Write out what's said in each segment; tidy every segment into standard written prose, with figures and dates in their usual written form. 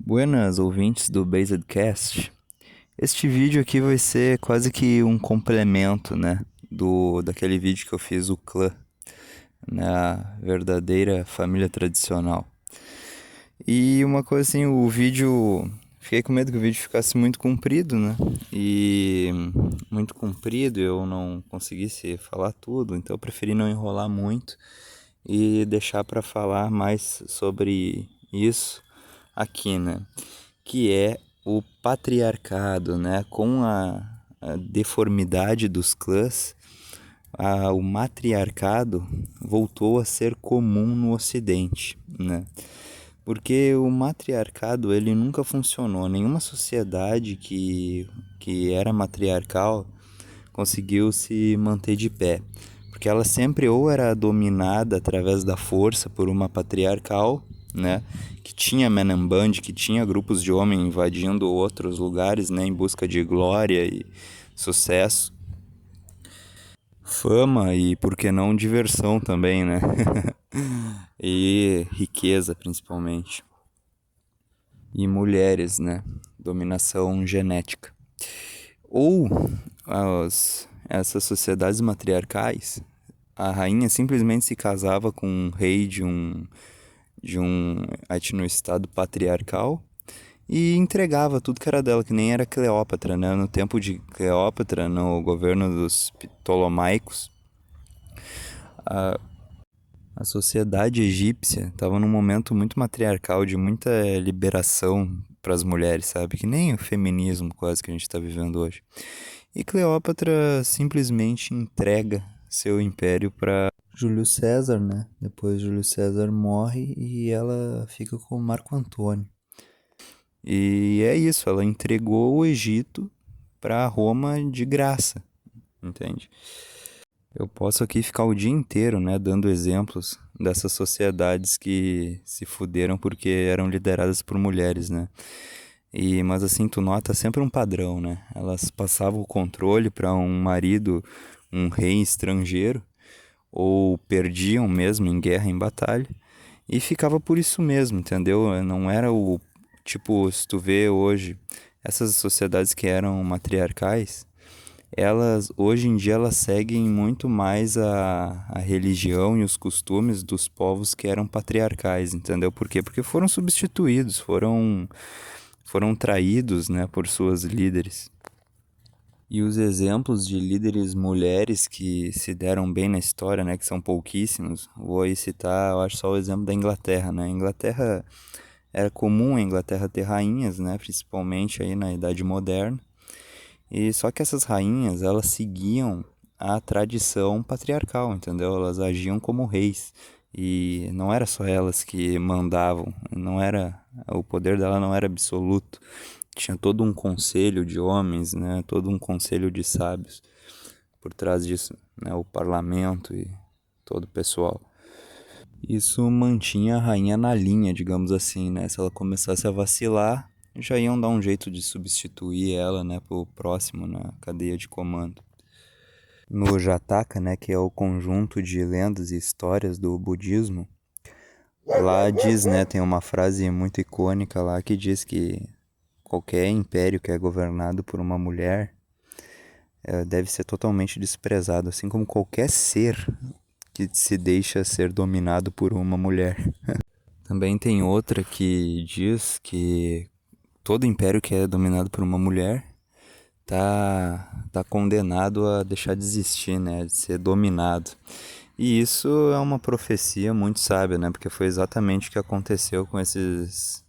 Buenas, ouvintes do Basedcast. Este vídeo aqui vai ser quase que um complemento, né, daquele vídeo que eu fiz, o clã, né, a verdadeira família tradicional. E uma coisa assim, fiquei com medo que o vídeo ficasse muito comprido, né, e muito comprido, eu não conseguisse falar tudo, então eu preferi não enrolar muito e deixar para falar mais sobre isso aqui, né? Que é o patriarcado, né? Com a deformidade dos clãs, o matriarcado voltou a ser comum no Ocidente, né? Porque o matriarcado ele nunca funcionou. Nenhuma sociedade que era matriarcal conseguiu se manter de pé. Porque ela sempre ou era dominada através da força por uma patriarcal, né? Que tinha man and band, que tinha grupos de homens invadindo outros lugares, né? Em busca de glória e sucesso, fama e, por que não, diversão também, né? E riqueza, principalmente. E mulheres, né? Dominação genética. Ou essas sociedades matriarcais, a rainha simplesmente se casava com um rei de um etno-estado patriarcal e entregava tudo que era dela, que nem era Cleópatra, né? No tempo de Cleópatra, no governo dos Ptolomaicos, a sociedade egípcia estava num momento muito matriarcal, de muita liberação para as mulheres, sabe? Que nem o feminismo quase que a gente está vivendo hoje. E Cleópatra simplesmente entrega seu império para Júlio César, né? Depois Júlio César morre e ela fica com Marco Antônio. E é isso, ela entregou o Egito para Roma de graça, entende? Eu posso aqui ficar o dia inteiro, né, dando exemplos dessas sociedades que se fuderam porque eram lideradas por mulheres, né? Mas assim, tu nota sempre um padrão, né? Elas passavam o controle para um marido, um rei estrangeiro, ou perdiam mesmo em guerra, em batalha, e ficava por isso mesmo, entendeu? Não era o tipo, se tu vê hoje, essas sociedades que eram matriarcais, elas hoje em dia elas seguem muito mais a religião e os costumes dos povos que eram patriarcais, entendeu? Por quê? Porque foram substituídos, foram traídos, né, por suas líderes. E os exemplos de líderes mulheres que se deram bem na história, né, que são pouquíssimos, vou aí citar, eu acho só o exemplo da Inglaterra, né? A Inglaterra era comum a Inglaterra ter rainhas, né, principalmente aí na Idade Moderna. E só que essas rainhas, elas seguiam a tradição patriarcal, entendeu? Elas agiam como reis. E não era só elas que mandavam, não era, o poder dela não era absoluto. Tinha todo um conselho de homens, né? Todo um conselho de sábios por trás disso, né? O parlamento e todo o pessoal. Isso mantinha a rainha na linha, digamos assim, né? Se ela começasse a vacilar, já iam dar um jeito de substituir ela, né, pro próximo na cadeia de comando. No Jataka, né, que é o conjunto de lendas e histórias do budismo, lá diz, né, tem uma frase muito icônica lá que diz que qualquer império que é governado por uma mulher deve ser totalmente desprezado, assim como qualquer ser que se deixa ser dominado por uma mulher. Também tem outra que diz que todo império que é dominado por uma mulher tá condenado a deixar de existir, né, de ser dominado. E isso é uma profecia muito sábia, né, porque foi exatamente o que aconteceu com esses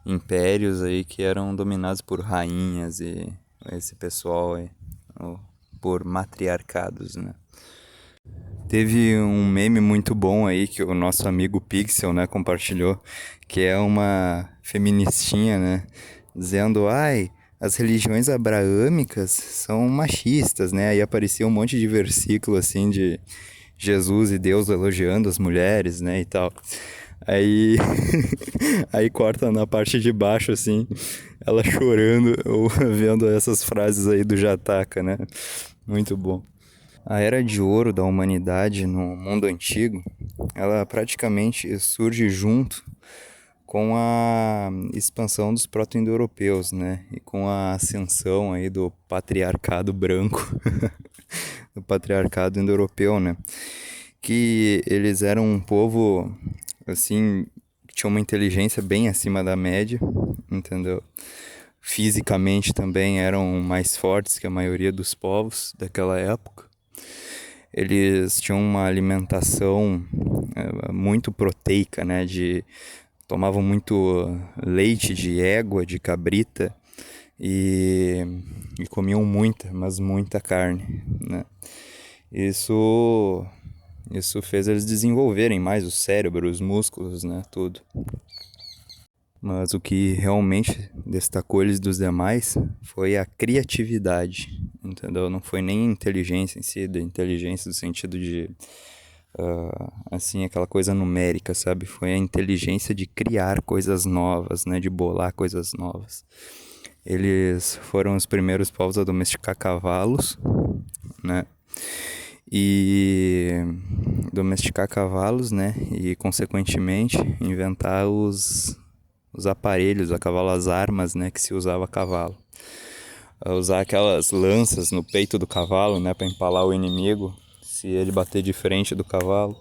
impérios aí que eram dominados por rainhas e esse pessoal aí, por matriarcados, né. Teve um meme muito bom aí que o nosso amigo Pixel, né, compartilhou, que é uma feministinha, né, dizendo, ai, as religiões abraâmicas são machistas, né, aí aparecia um monte de versículo, assim, de Jesus e Deus elogiando as mulheres, né, e tal. Aí, aí corta na parte de baixo, assim, ela chorando ou vendo essas frases aí do Jataka, né, muito bom. A era de ouro da humanidade no mundo antigo, ela praticamente surge junto com a expansão dos proto-indo-europeus, né? E com a ascensão aí do patriarcado branco, do patriarcado indo-europeu, né? Que eles eram um povo, assim, que tinha uma inteligência bem acima da média, entendeu? Fisicamente também eram mais fortes que a maioria dos povos daquela época. Eles tinham uma alimentação muito proteica, né? Tomavam muito leite de égua, de cabrita e comiam muita, mas muita carne, né? Isso fez eles desenvolverem mais o cérebro, os músculos, né? Tudo. Mas o que realmente destacou eles dos demais foi a criatividade, entendeu? Não foi nem a inteligência em si, da inteligência no sentido de, assim, aquela coisa numérica, sabe? Foi a inteligência de criar coisas novas, né? De bolar coisas novas. Eles foram os primeiros povos a domesticar cavalos, né? E domesticar cavalos, né? E, consequentemente, inventar os aparelhos a cavalo, as armas, né, que se usava a cavalo. Usar aquelas lanças no peito do cavalo, né, para empalar o inimigo, se ele bater de frente do cavalo.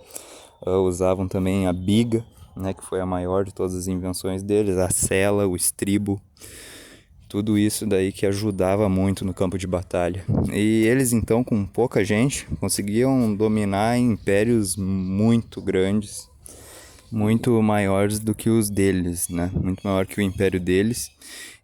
Usavam também a biga, né, que foi a maior de todas as invenções deles, a sela, o estribo, tudo isso daí que ajudava muito no campo de batalha. E eles então, com pouca gente, conseguiam dominar impérios muito grandes, muito maiores do que os deles, né? Muito maior que o império deles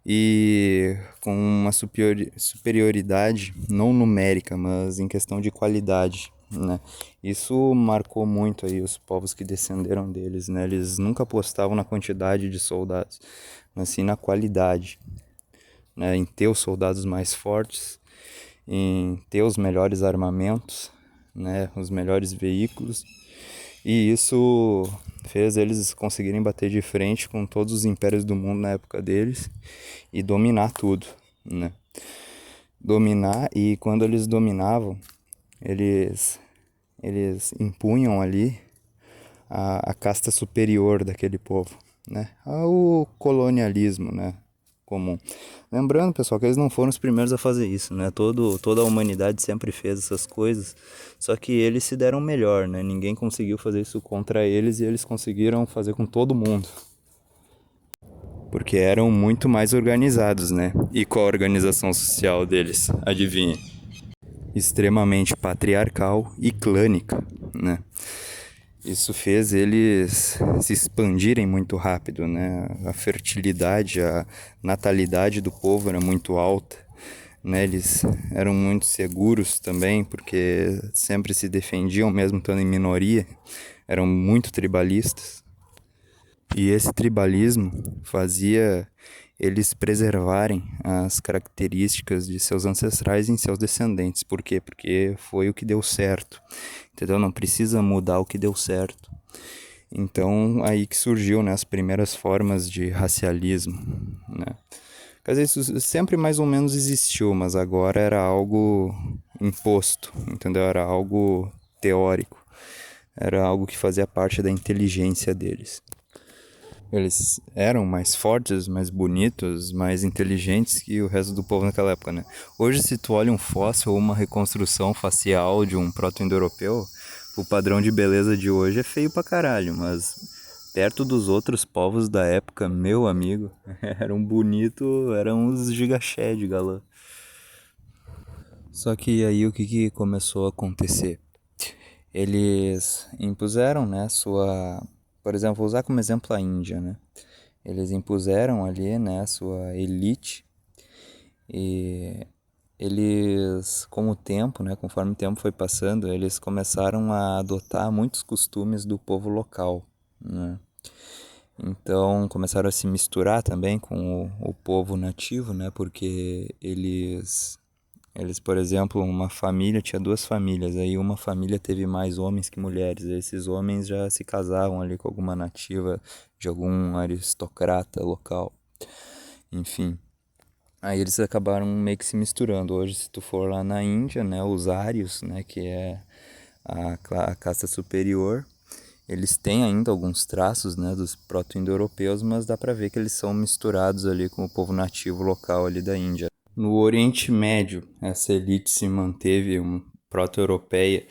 e com uma superioridade não numérica, mas em questão de qualidade, né? Isso marcou muito aí os povos que descenderam deles, né? Eles nunca apostavam na quantidade de soldados, mas sim na qualidade, né? Em ter os soldados mais fortes, em ter os melhores armamentos, né? Os melhores veículos. E isso fez eles conseguirem bater de frente com todos os impérios do mundo na época deles e dominar tudo, né? Dominar, e quando eles dominavam, eles impunham ali a casta superior daquele povo, né? Ao colonialismo, né? Comum. Lembrando, pessoal, que eles não foram os primeiros a fazer isso, né? Toda a humanidade sempre fez essas coisas, só que eles se deram melhor, né? Ninguém conseguiu fazer isso contra eles e eles conseguiram fazer com todo mundo. Porque eram muito mais organizados, né? E qual a organização social deles? Adivinhe? Extremamente patriarcal e clânica, né? Isso fez eles se expandirem muito rápido, né? A fertilidade, a natalidade do povo era muito alta, né? Eles eram muito seguros também, porque sempre se defendiam, mesmo estando em minoria, eram muito tribalistas. E esse tribalismo fazia eles preservarem as características de seus ancestrais em seus descendentes. Por quê? Porque foi o que deu certo, entendeu? Não precisa mudar o que deu certo. Então, aí que surgiu, né, as primeiras formas de racialismo, né? Quer dizer, isso sempre mais ou menos existiu, mas agora era algo imposto, entendeu? Era algo teórico, era algo que fazia parte da inteligência deles. Eles eram mais fortes, mais bonitos, mais inteligentes que o resto do povo naquela época, né? Hoje, se tu olha um fóssil ou uma reconstrução facial de um proto-indo-europeu, o padrão de beleza de hoje é feio pra caralho, mas perto dos outros povos da época, meu amigo, eram bonitos, eram uns gigaché de galã. Só que aí o que começou a acontecer? Eles impuseram, né, por exemplo, vou usar como exemplo a Índia, né? Eles impuseram ali, né, a sua elite e eles, com o tempo, né, conforme o tempo foi passando, eles começaram a adotar muitos costumes do povo local, né? Então começaram a se misturar também com o povo nativo, né, porque eles, por exemplo, uma família tinha duas famílias, aí uma família teve mais homens que mulheres, aí esses homens já se casavam ali com alguma nativa de algum aristocrata local, enfim. Aí eles acabaram meio que se misturando. Hoje, se tu for lá na Índia, né, os ários, né, que é a casta superior, Eles têm ainda alguns traços, né, dos proto-indo-europeus, mas dá para ver que eles são misturados ali com o povo nativo local ali da Índia. No Oriente Médio, essa elite se manteve proto-europeia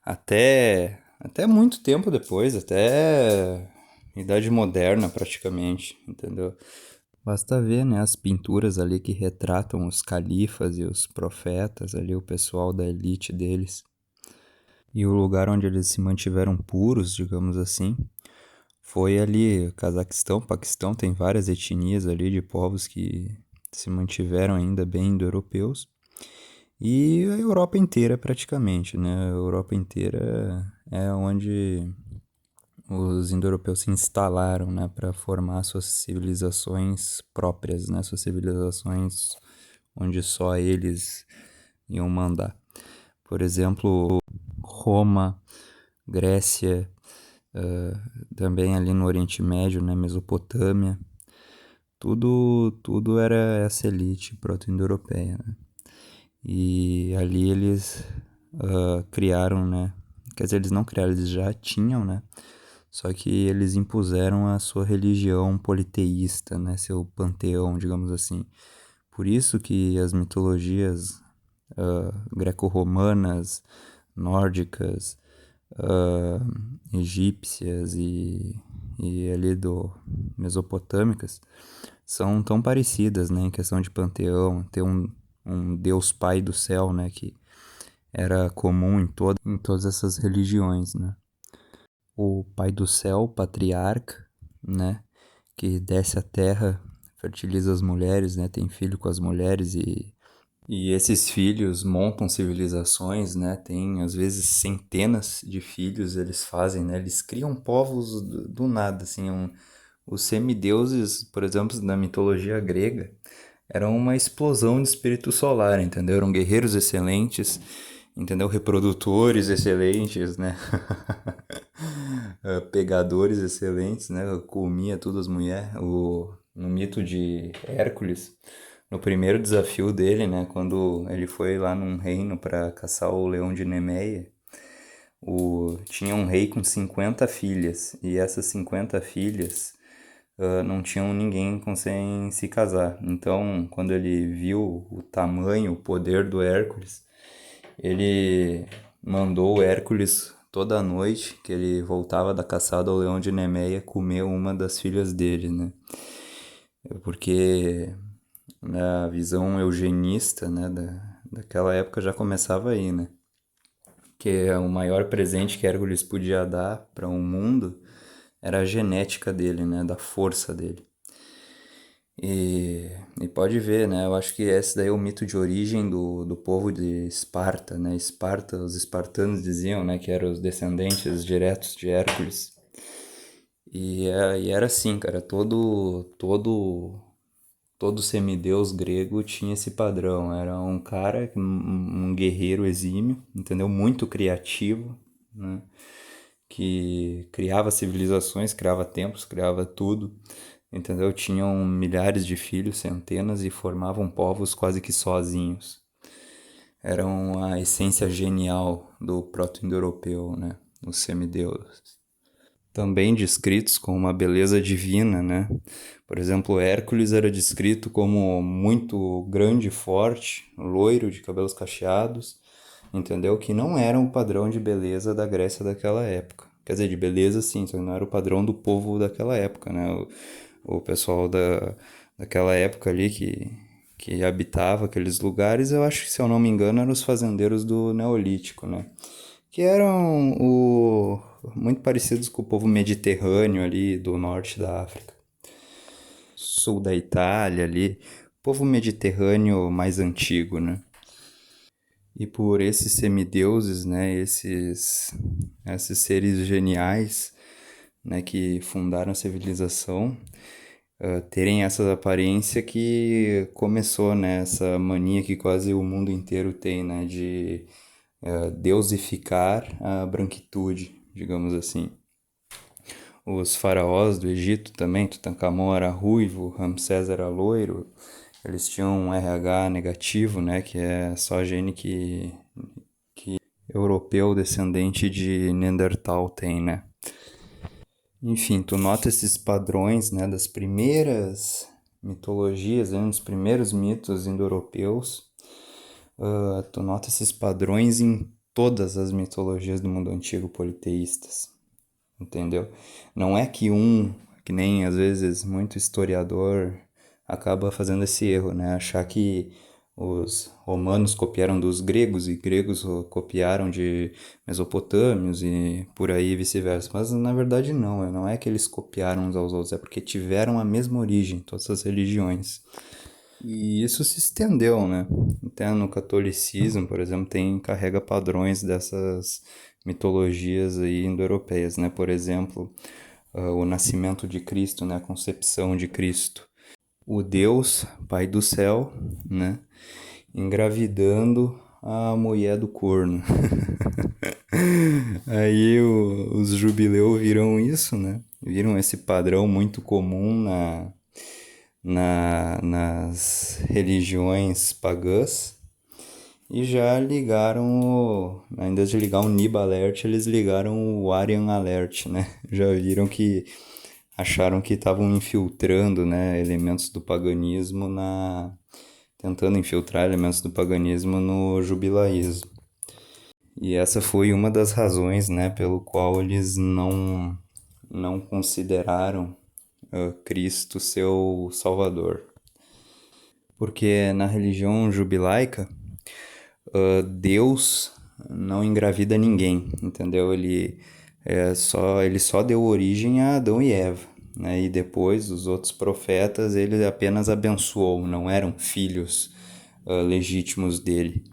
até muito tempo depois, até Idade Moderna praticamente, entendeu? Basta ver, né, as pinturas ali que retratam os califas e os profetas ali, o pessoal da elite deles. E o lugar onde eles se mantiveram puros, digamos assim, foi ali Cazaquistão, Paquistão, tem várias etnias ali de povos que se mantiveram ainda bem indo-europeus. E a Europa inteira praticamente, né? A Europa inteira é onde os indo-europeus se instalaram, né, para formar suas civilizações próprias, né, suas civilizações onde só eles iam mandar. Por exemplo, Roma, Grécia, também ali no Oriente Médio, né, Mesopotâmia, tudo era essa elite proto-indo-europeia, né? E ali eles criaram, né? Quer dizer, eles não criaram, eles já tinham, né? Só que eles impuseram a sua religião politeísta, né? Seu panteão, digamos assim. Por isso que as mitologias greco-romanas, nórdicas, egípcias e ali do mesopotâmicas são tão parecidas, né, em questão de panteão, ter um Deus Pai do céu, né, que era comum em todas essas religiões, né. O Pai do céu, patriarca, né, que desce à terra, fertiliza as mulheres, né, tem filho com as mulheres e esses filhos montam civilizações, né? Tem às vezes centenas de filhos eles fazem, né? Eles criam povos do nada, assim. Os semideuses, por exemplo, na mitologia grega, eram uma explosão de espírito solar, entendeu? Eram guerreiros excelentes, entendeu? Reprodutores excelentes, né? Pegadores excelentes, né? Comia todas as mulheres. No mito de Hércules, no primeiro desafio dele, né? Quando ele foi lá num reino para caçar o leão de Nemeia, tinha um rei com 50 filhas, e essas 50 filhas não tinham ninguém com quem se casar. Então, quando ele viu o tamanho, o poder do Hércules, ele mandou o Hércules toda noite, que ele voltava da caçada ao leão de Nemeia, comer uma das filhas dele, né? Porque a visão eugenista, né, daquela época já começava aí, né? Que é o maior presente que Hércules podia dar para um mundo era a genética dele, né, da força dele. E pode ver, né? Eu acho que esse daí é o mito de origem do povo de Esparta, né? Esparta, os espartanos diziam, né, que eram os descendentes diretos de Hércules. E era assim, cara, todo semideus grego tinha esse padrão. Era um cara, um guerreiro exímio, entendeu? Muito criativo, né? Que criava civilizações, criava templos, criava tudo, entendeu? Tinham milhares de filhos, centenas, e formavam povos quase que sozinhos. Eram a essência genial do proto-indo-europeu, né? Os semideuses. Também descritos com uma beleza divina, né? Por exemplo, Hércules era descrito como muito grande e forte, loiro, de cabelos cacheados, entendeu? Que não era o padrão de beleza da Grécia daquela época. Quer dizer, de beleza sim, só que não era o padrão do povo daquela época, né? O pessoal daquela época ali que habitava aqueles lugares, eu acho que, se eu não me engano, eram os fazendeiros do Neolítico, né? Que eram muito parecidos com o povo mediterrâneo ali do norte da África, sul da Itália ali, povo mediterrâneo mais antigo, né? E por esses semideuses, né, esses seres geniais, né, que fundaram a civilização, terem essa aparência que começou, né, essa mania que quase o mundo inteiro tem, né, de deusificar a branquitude, digamos assim. Os faraós do Egito também, Tutankhamon era ruivo, Ramsés era loiro, eles tinham um RH negativo, né, que é só gene que europeu descendente de Neandertal tem, né. Enfim, tu nota esses padrões, né, das primeiras mitologias, né, dos primeiros mitos indo-europeus. Tu nota esses padrões em todas as mitologias do mundo antigo politeístas, entendeu? Não é que nem às vezes muito historiador acaba fazendo esse erro, né? Achar que os romanos copiaram dos gregos e gregos copiaram de mesopotâmios e por aí vice-versa. Mas na verdade não é que eles copiaram uns aos outros, é porque tiveram a mesma origem, todas as religiões. E isso se estendeu, né? Até no catolicismo, por exemplo, carrega padrões dessas mitologias aí indo-europeias, né? Por exemplo, o nascimento de Cristo, né? A concepção de Cristo. O Deus, Pai do céu, né? Engravidando a mulher do corno. Aí os jubileus viram isso, né? Viram esse padrão muito comum nas religiões pagãs e já ligaram, ao invés de ligar o Niba Alert, eles ligaram o Aryan Alert, né? Já viram que acharam que estavam infiltrando, né, elementos do paganismo tentando infiltrar elementos do paganismo no jubilaísmo. E essa foi uma das razões, né, pelo qual eles não consideraram Cristo seu salvador. Porque na religião jubilaica, Deus não engravida ninguém, entendeu? Ele só deu origem a Adão e Eva, né? E depois os outros profetas ele apenas abençoou, não eram filhos legítimos dele.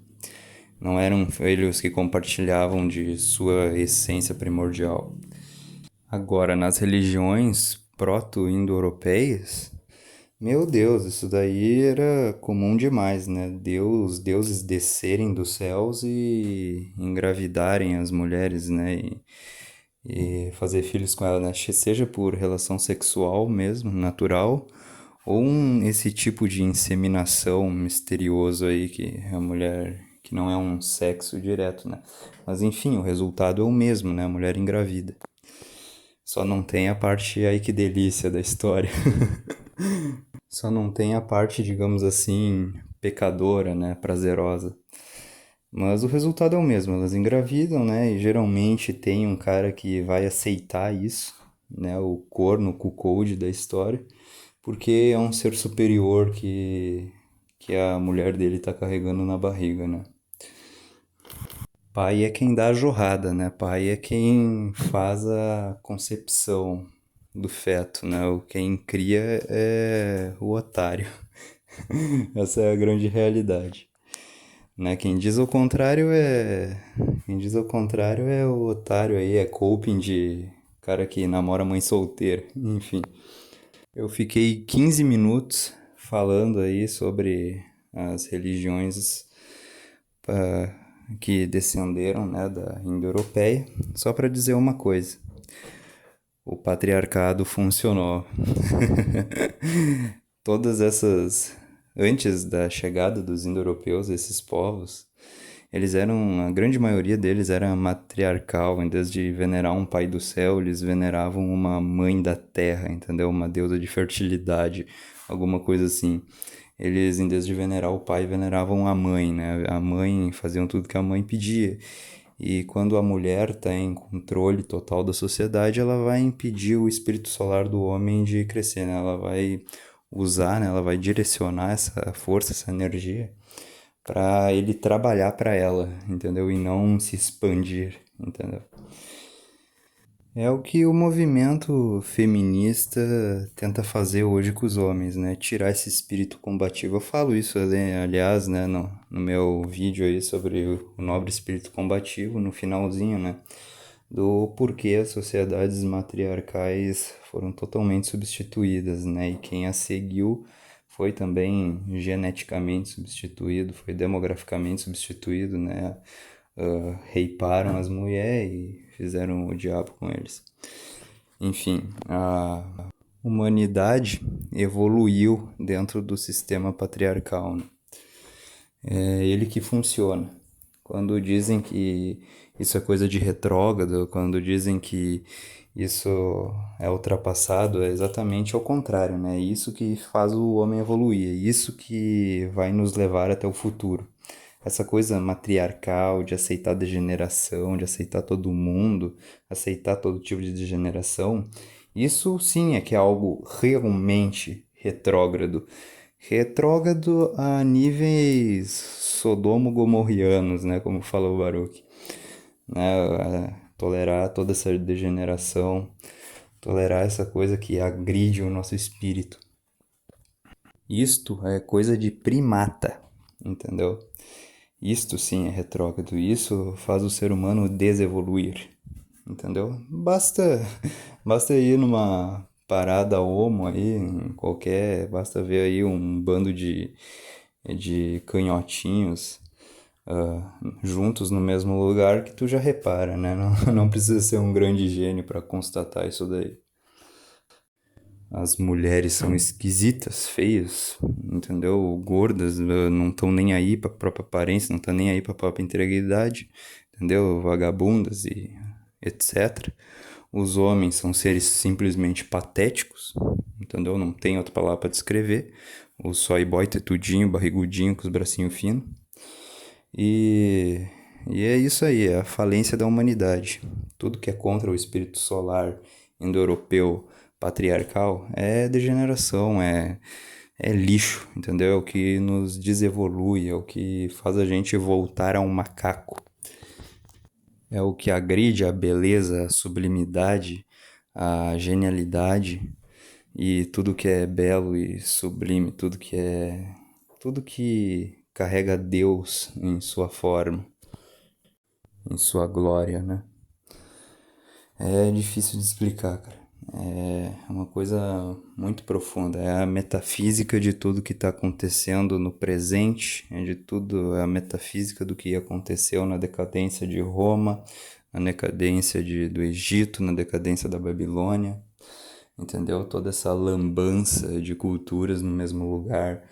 Não eram filhos que compartilhavam de sua essência primordial. Agora, nas religiões proto-indo-europeias, meu Deus, isso daí era comum demais, né? Os deuses descerem dos céus e engravidarem as mulheres, né? E fazer filhos com elas, né? Seja por relação sexual mesmo, natural, ou esse tipo de inseminação misterioso aí que a mulher, que não é um sexo direto, né? Mas enfim, o resultado é o mesmo, né? A mulher engravida. Só não tem a parte, aí que delícia da história. Só não tem a parte, digamos assim, pecadora, né, prazerosa. Mas o resultado é o mesmo, elas engravidam, né, e geralmente tem um cara que vai aceitar isso, né, o corno, o cuckold da história, porque é um ser superior que a mulher dele tá carregando na barriga, né. Pai é quem dá a jorrada, né, pai é quem faz a concepção do feto, né, quem cria é o otário. Essa é a grande realidade, né? Quem diz ao contrário é o otário aí, é coping de cara que namora mãe solteira, enfim. Eu fiquei 15 minutos falando aí sobre as religiões que descenderam, né, da Indo-Europeia, só para dizer uma coisa. O patriarcado funcionou. Todas essas antes da chegada dos indo-europeus, esses povos, a grande maioria deles era matriarcal, em vez de venerar um pai do céu, eles veneravam uma mãe da terra, entendeu? Uma deusa de fertilidade, alguma coisa assim. Eles, em vez de venerar o pai, veneravam a mãe, né? A mãe, faziam tudo que a mãe pedia. E quando a mulher está em controle total da sociedade, ela vai impedir o espírito solar do homem de crescer, né? Ela vai usar, né? Ela vai direcionar essa força, essa energia para ele trabalhar para ela, entendeu? E não se expandir, entendeu? É o que o movimento feminista tenta fazer hoje com os homens, né? Tirar esse espírito combativo. Eu falo isso, aliás, né, no meu vídeo aí sobre o nobre espírito combativo, no finalzinho, né? Do porquê as sociedades matriarcais foram totalmente substituídas, né? E quem as seguiu foi também geneticamente substituído, foi demograficamente substituído, né? Reiparam as mulheres e fizeram o diabo com eles. Enfim, a humanidade evoluiu dentro do sistema patriarcal, né? É ele que funciona. Quando dizem que isso é coisa de retrógrado, quando dizem que isso é ultrapassado, é exatamente ao contrário, né? É isso que faz o homem evoluir, é isso que vai nos levar até o futuro. Essa coisa matriarcal de aceitar degeneração, de aceitar todo mundo, aceitar todo tipo de degeneração, isso sim é que é algo realmente retrógrado. Retrógrado a níveis sodomo-gomorrianos, né? Como fala o Baruch, né? Tolerar toda essa degeneração, tolerar essa coisa que agride o nosso espírito. Isto é coisa de primata, entendeu? Isto sim é retrógrado, isso faz o ser humano desevoluir, entendeu? Basta ir numa parada homo aí, em qualquer, basta ver aí um bando de canhotinhos juntos no mesmo lugar que tu já repara, né? Não, não precisa ser um grande gênio para constatar isso daí. As mulheres são esquisitas, feias, entendeu? Gordas, não estão nem aí pra própria aparência, não estão nem aí pra própria integridade, entendeu? Vagabundas e etc. Os homens são seres simplesmente patéticos, entendeu? Não tem outra palavra pra descrever. O soy boy tetudinho, barrigudinho, com os bracinhos finos. E, e é isso aí, é a falência da humanidade. Tudo que é contra o espírito solar indo-europeu patriarcal é degeneração, é lixo, entendeu? É o que nos desevolui, é o que faz a gente voltar a um macaco. É o que agride a beleza, a sublimidade, a genialidade e tudo que é belo e sublime, tudo que carrega Deus em sua forma, em sua glória, né? É difícil de explicar, cara. É uma coisa muito profunda. É a metafísica de tudo que está acontecendo no presente, é de tudo, é a metafísica do que aconteceu na decadência de Roma, na decadência do Egito, na decadência da Babilônia, entendeu? Toda essa lambança de culturas no mesmo lugar,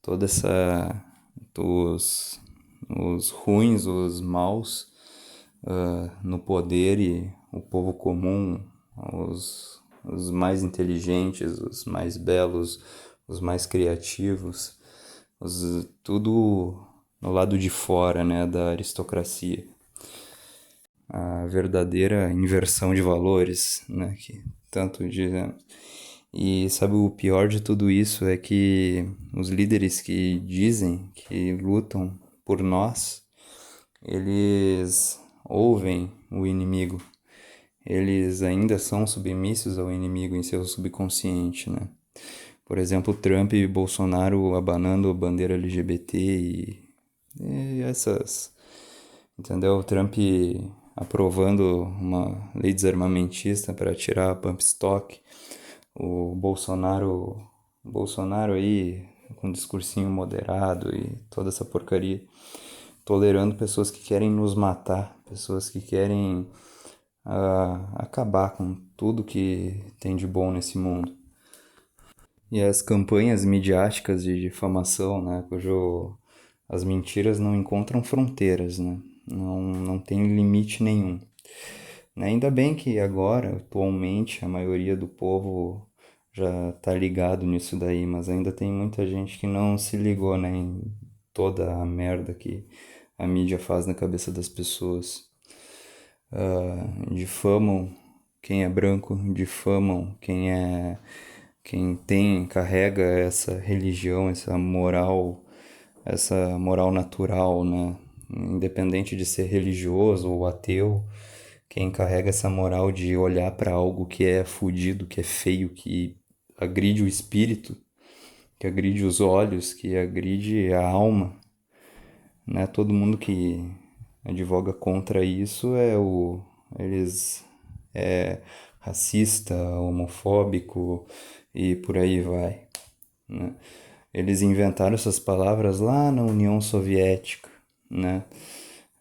toda essa. Os ruins, os maus no poder e o povo comum, os mais inteligentes, os mais belos, os mais criativos, tudo no lado de fora, né, da aristocracia. A verdadeira inversão de valores, né, que tanto dizem. E sabe o pior de tudo isso é que os líderes que dizem que lutam por nós, eles ouvem o inimigo. Eles ainda são submissos ao inimigo em seu subconsciente, né? Por exemplo, Trump e Bolsonaro abanando a bandeira LGBT e essas, entendeu? Trump aprovando uma lei desarmamentista para tirar a pump stock, o Bolsonaro aí com um discursinho moderado e toda essa porcaria, tolerando pessoas que querem nos matar, pessoas que querem acabar com tudo que tem de bom nesse mundo. E as campanhas midiáticas de difamação, né, cujo as mentiras não encontram fronteiras, né, não tem limite nenhum. Ainda bem que agora, atualmente, a maioria do povo já tá ligado nisso daí, mas ainda tem muita gente que não se ligou, né, em toda a merda que a mídia faz na cabeça das pessoas. Difamam quem é branco, difamam quem carrega essa religião, essa moral natural, né? Independente de ser religioso ou ateu, quem carrega essa moral de olhar para algo que é fudido, que é feio, que agride o espírito, que agride os olhos, que agride a alma, né? Todo mundo que advoga contra isso eles é racista, homofóbico e por aí vai, né? Eles inventaram essas palavras lá na União Soviética, né?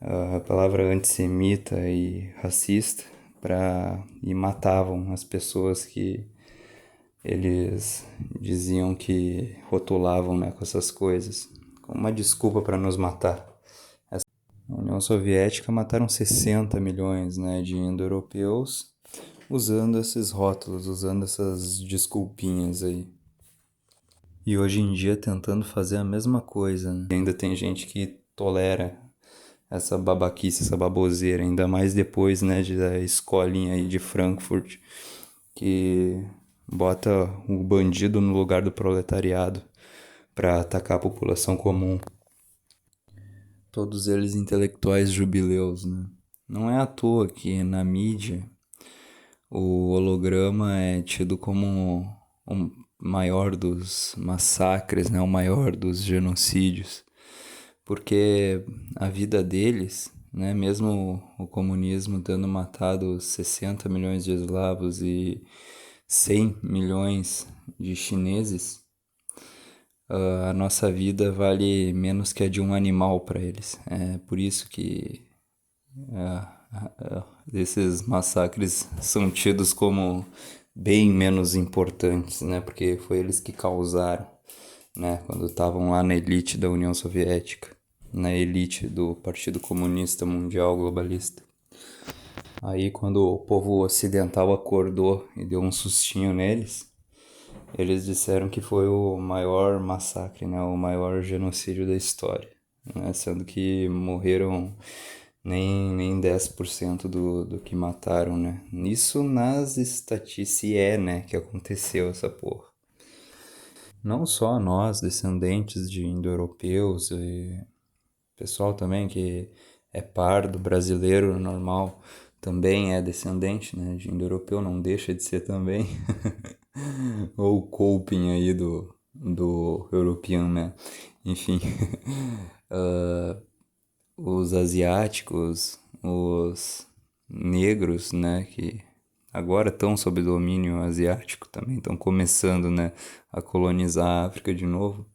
A palavra antissemita e racista e matavam as pessoas que eles diziam que rotulavam, né, com essas coisas, como uma desculpa para nos matar. Na União Soviética mataram 60 milhões, né, de indo-europeus usando esses rótulos, usando essas desculpinhas aí. E hoje em dia tentando fazer a mesma coisa, né? E ainda tem gente que tolera essa babaquice, essa baboseira, ainda mais depois, né, da escolinha aí de Frankfurt, que bota o bandido no lugar do proletariado para atacar a população comum. Todos eles intelectuais jubileus, né? Não é à toa que na mídia o holograma é tido como o maior dos massacres, né? O maior dos genocídios. Porque a vida deles, né? Mesmo o comunismo tendo matado 60 milhões de eslavos e 100 milhões de chineses, a nossa vida vale menos que a de um animal para eles. É por isso que esses massacres são tidos como bem menos importantes, né? Porque foi eles que causaram, né? Quando estavam lá na elite da União Soviética, na elite do Partido Comunista Mundial Globalista. Aí quando o povo ocidental acordou e deu um sustinho neles, eles disseram que foi o maior massacre, né? O maior genocídio da história, né? Sendo que morreram nem 10% do que mataram, né? Isso nas estatísticas né, que aconteceu essa porra. Não só nós, descendentes de indo-europeus e pessoal também que é pardo, brasileiro normal, também é descendente, né, de indo-europeu, não deixa de ser também. Ou o coping aí do European, né? Enfim. Os asiáticos, os negros, né, que agora estão sob domínio asiático também, estão começando, né, a colonizar a África de novo.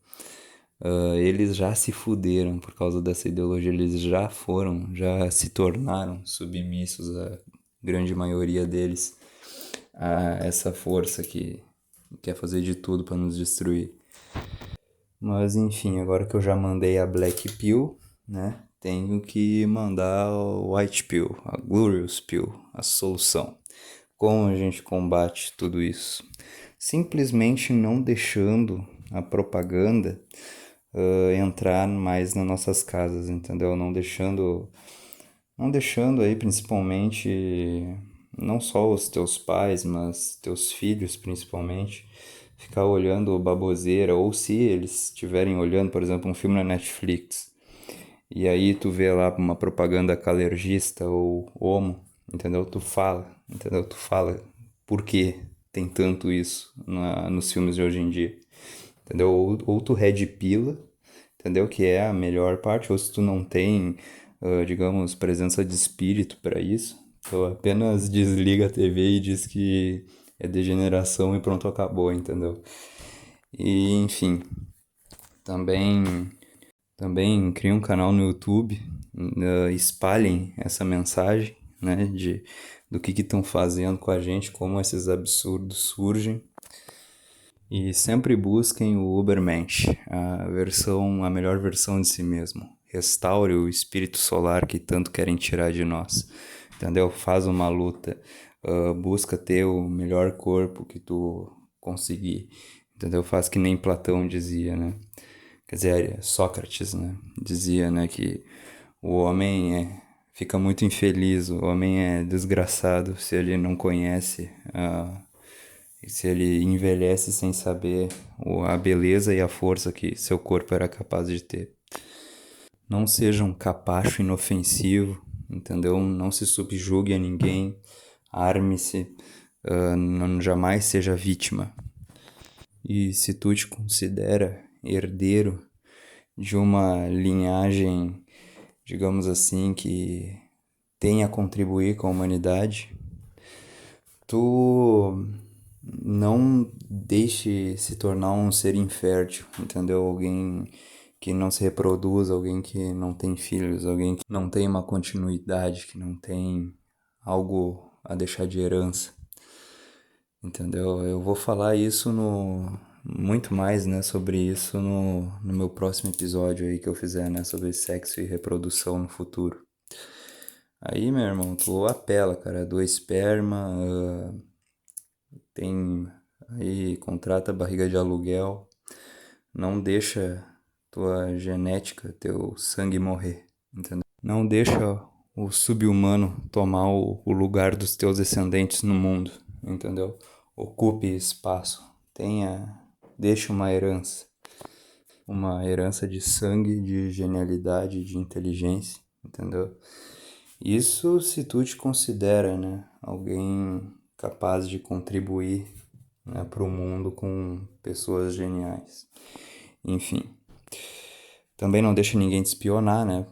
Eles já se fuderam por causa dessa ideologia, eles já já se tornaram submissos, a grande maioria deles, a essa força que quer fazer de tudo para nos destruir. Mas enfim, agora que eu já mandei a Black Pill, né? Tenho que mandar o White Pill, a Glorious Pill, a solução. Como a gente combate tudo isso? Simplesmente não deixando a propaganda entrar mais nas nossas casas, entendeu? Não deixando aí principalmente não só os teus pais, mas teus filhos principalmente ficar olhando baboseira, ou se eles estiverem olhando, por exemplo, um filme na Netflix, e aí tu vê lá uma propaganda calergista ou homo, entendeu? Tu fala, entendeu? Tu fala por que tem tanto isso nos filmes de hoje em dia, entendeu? Ou tu red pila, entendeu? Que é a melhor parte, ou se tu não tem, digamos, presença de espírito para isso, tu apenas desliga a TV e diz que é degeneração e pronto, acabou, entendeu? E, enfim, também, também cria um canal no YouTube, espalhem essa mensagem, né, do que estão fazendo com a gente, como esses absurdos surgem. E sempre busquem o Ubermensch, a melhor versão de si mesmo. Restaure o espírito solar que tanto querem tirar de nós. Entendeu? Faz uma luta. Busca ter o melhor corpo que tu conseguir. Entendeu? Faz que nem Platão dizia, né? Quer dizer, Sócrates, né? Dizia, né, que o homem fica muito infeliz, o homem é desgraçado se ele não conhece e se ele envelhece sem saber a beleza e a força que seu corpo era capaz de ter. Não seja um capacho inofensivo, entendeu? Não se subjugue a ninguém, arme-se, não jamais seja vítima. E se tu te considera herdeiro de uma linhagem, digamos assim, que tem a contribuir com a humanidade, tu não deixe se tornar um ser infértil, entendeu? Alguém que não se reproduz, alguém que não tem filhos, alguém que não tem uma continuidade, que não tem algo a deixar de herança, entendeu? Eu vou falar isso muito mais, né, sobre isso no meu próximo episódio aí que eu fizer, né, sobre sexo e reprodução no futuro. Aí, meu irmão, tu apela, cara, doa esperma, tem aí, contrata barriga de aluguel, não deixa tua genética, teu sangue morrer, entendeu? Não deixa o sub-humano tomar o lugar dos teus descendentes no mundo, entendeu? Ocupe espaço, deixa uma herança de sangue, de genialidade, de inteligência, entendeu? Isso se tu te considera, né, alguém capaz de contribuir, né, para o mundo com pessoas geniais. Enfim, também não deixa ninguém te espionar, né?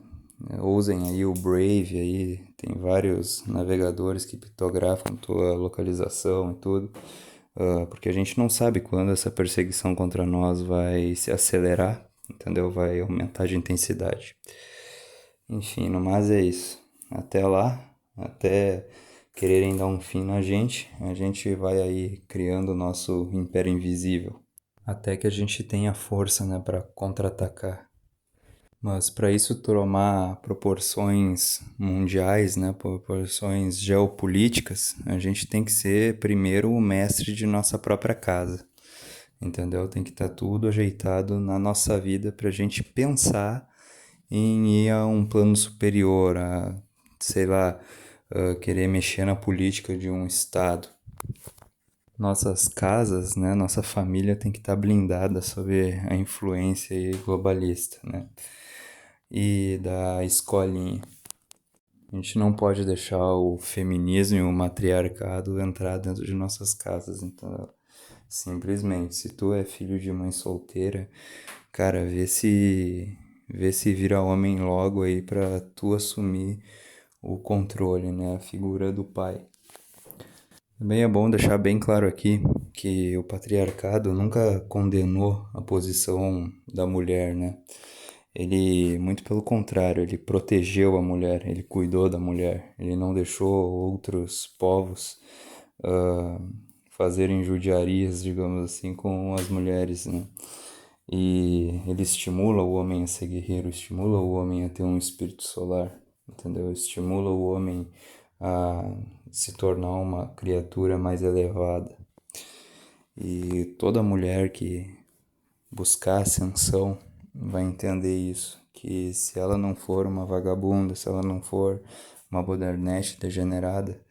Usem aí o Brave aí, tem vários navegadores que criptografam tua localização e tudo, porque a gente não sabe quando essa perseguição contra nós vai se acelerar, entendeu? Vai aumentar de intensidade. Enfim, no mais é isso. Até lá, até quererem dar um fim na gente, a gente vai aí criando o nosso império invisível. Até que a gente tenha força, né, para contra-atacar. Mas para isso tomar proporções mundiais, né, proporções geopolíticas, a gente tem que ser primeiro o mestre de nossa própria casa. Entendeu? Tem que estar tudo ajeitado na nossa vida para a gente pensar em ir a um plano superior, a, sei lá, querer mexer na política de um estado. Nossas casas, né, nossa família tem que estar blindada sob a influência globalista, né? E da escolinha. A gente não pode deixar o feminismo e o matriarcado entrar dentro de nossas casas, então simplesmente, se tu é filho de mãe solteira, cara, vê se vira homem logo aí pra tu assumir o controle, né, a figura do pai. Também é bom deixar bem claro aqui que o patriarcado nunca condenou a posição da mulher, né? Ele, muito pelo contrário, ele protegeu a mulher, ele cuidou da mulher, ele não deixou outros povos uh, fazerem judiarias, digamos assim, com as mulheres, né? E ele estimula o homem a ser guerreiro, estimula o homem a ter um espírito solar, entendeu? Estimula o homem a se tornar uma criatura mais elevada. E toda mulher que buscar ascensão vai entender isso, que se ela não for uma vagabunda, se ela não for uma modernete degenerada,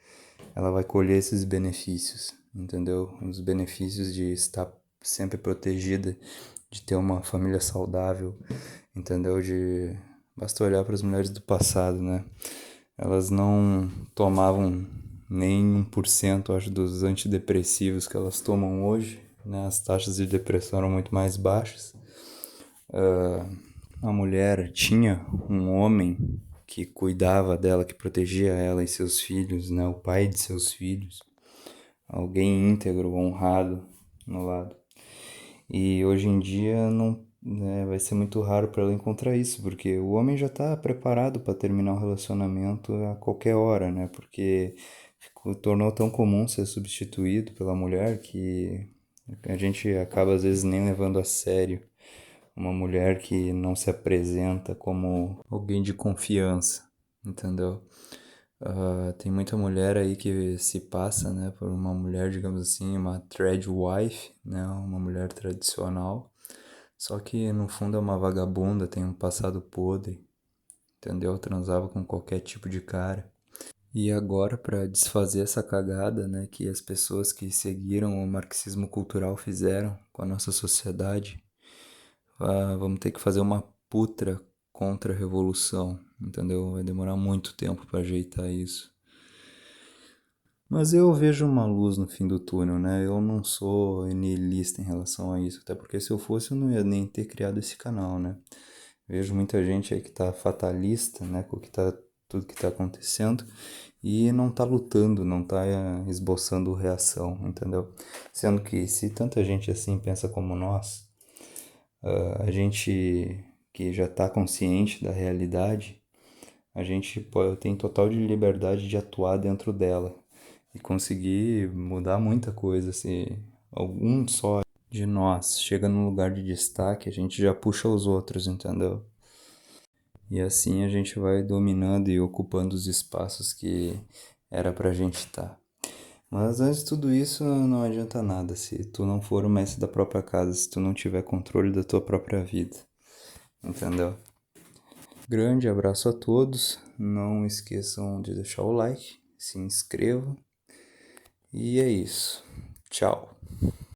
ela vai colher esses benefícios, entendeu? Os benefícios de estar sempre protegida, de ter uma família saudável, entendeu? Basta olhar para as mulheres do passado, né? Elas não tomavam nem 1%, acho, dos antidepressivos que elas tomam hoje, né? As taxas de depressão eram muito mais baixas. A mulher tinha um homem que cuidava dela, que protegia ela e seus filhos, né? O pai de seus filhos. Alguém íntegro, honrado no lado. E hoje em dia não, né, vai ser muito raro para ela encontrar isso, porque o homem já está preparado para terminar o relacionamento a qualquer hora, né? Porque tornou tão comum ser substituído pela mulher que a gente acaba às vezes nem levando a sério uma mulher que não se apresenta como alguém de confiança, entendeu? Tem muita mulher aí que se passa, né, por uma mulher, digamos assim, uma trad wife, né, uma mulher tradicional, só que no fundo é uma vagabunda, tem um passado podre, entendeu? Transava com qualquer tipo de cara. E agora, para desfazer essa cagada, né, que as pessoas que seguiram o marxismo cultural fizeram com a nossa sociedade, vamos ter que fazer uma putra contra-revolução, entendeu? Vai demorar muito tempo para ajeitar isso. Mas eu vejo uma luz no fim do túnel, né? Eu não sou niilista em relação a isso, até porque se eu fosse eu não ia nem ter criado esse canal, né? Vejo muita gente aí que tá fatalista, né, com tudo que tá acontecendo e não tá lutando, não tá esboçando reação, entendeu? Sendo que se tanta gente assim pensa como nós, a gente que já tá consciente da realidade, a gente tem total de liberdade de atuar dentro dela e conseguir mudar muita coisa. Se algum só de nós chega num lugar de destaque, a gente já puxa os outros, entendeu? E assim a gente vai dominando e ocupando os espaços que era pra gente estar. Mas antes de tudo isso, não adianta nada se tu não for o mestre da própria casa, se tu não tiver controle da tua própria vida. Entendeu? Grande abraço a todos. Não esqueçam de deixar o like, se inscrevam. E é isso. Tchau.